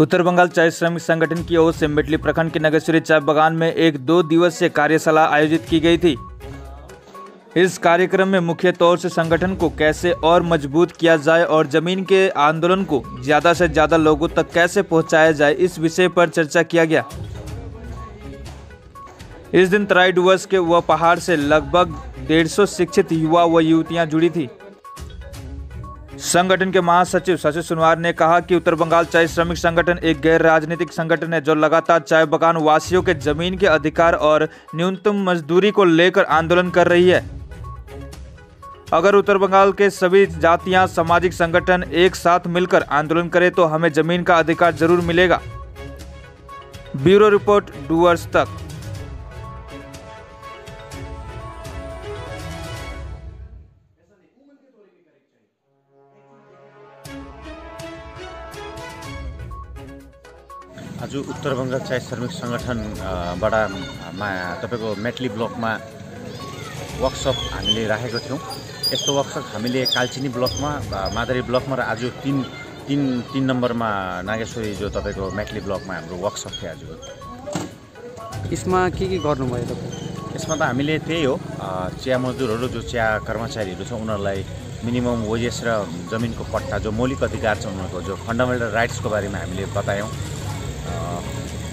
उत्तर बंगाल चाय श्रमिक संगठन की ओर से मेटली प्रखंड के नगेश्वरी चाय बागान में एक 2 दिवसीय कार्यशाला आयोजित की गई थी। इस कार्यक्रम में मुख्य तौर से संगठन को कैसे और मजबूत किया जाए और जमीन के आंदोलन को ज्यादा से ज्यादा लोगों तक कैसे पहुंचाया जाए, इस विषय पर चर्चा किया गया। इस दिन तराई डुवर्स के व पहाड़ से लगभग 150 शिक्षित युवा व युवतियां जुड़ी थी। संगठन के महासचिव शशि सोनवार ने कहा कि उत्तर बंगाल चाय श्रमिक संगठन एक गैर राजनीतिक संगठन है जो लगातार चाय बागान वासियों के जमीन के अधिकार और न्यूनतम मजदूरी को लेकर आंदोलन कर रही है। अगर उत्तर बंगाल के सभी जातियां सामाजिक संगठन एक साथ मिलकर आंदोलन करें तो हमें जमीन का अधिकार जरूर मिलेगा। ब्यूरो रिपोर्ट, डुवर्स तक। आज उत्तर बंगाल चाय श्रमिक संगठनबाट तपाईको मेटली ब्लकमा वर्कसप हामीले राखेको थियौँ। यस्तो वर्कसप हामीले कालचिनी ब्लकमा, मादरी ब्लकमा र आज तीन नम्बरमा नागेश्वरी जो तपाईको मेटली ब्लकमा हाम्रो वर्कसप थियो आजको। यसमा के गर्नुभयो तपाईँ? यसमा त हामीले त्यही हो, चिया मजदुरहरू जो चिया कर्मचारीहरू छ उनीहरूलाई मिनिमम वेजेस र जमिनको पट्टा जो मौलिक अधिकार छ उनीहरूको जो फन्डामेन्टल राइट्सको बारेमा हामीले बतायौँ।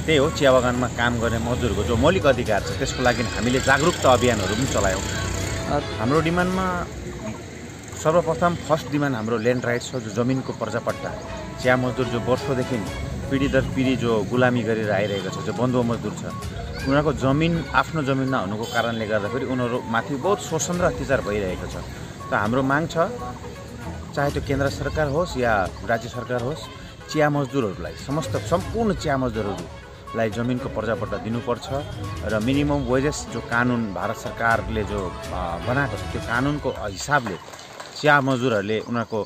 त्यही हो, चिया बगानमा काम गर्ने मजदुरको जो मौलिक अधिकार छ त्यसको लागि हामीले जागरुकता अभियानहरू पनि चलायौँ। हाम्रो डिमान्डमा सर्वप्रथम फर्स्ट डिमान्ड हाम्रो ल्यान्ड राइट्स हो, जो जमिनको पर्जापट्टा। चिया मजदुर जो वर्षौँदेखि पिँढी दर पिँढी जो गुलामी गरेर आइरहेको छ, जो बन्धुवा मजदुर छ, उनीहरूको जमिन आफ्नो जमिन नहुनुको कारणले गर्दाखेरि उनीहरू माथि बहुत शोषण र अत्याचार भइरहेको छ। त हाम्रो माग छ, चाहे त्यो केन्द्र सरकार होस् या राज्य सरकार होस्, चिया मजदुरहरूलाई सम्पूर्ण चिया मजदुरहरूलाई जमिनको पर्जापट्टा दिनुपर्छ र मिनिमम वेजेस जो कानुन भारत सरकारले जो बनाएको छ त्यो कानुनको हिसाबले चिया मजदुरहरूले उनीहरूको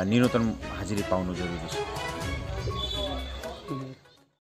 न्यूनतम हाजिरी पाउनु जरुरी छ।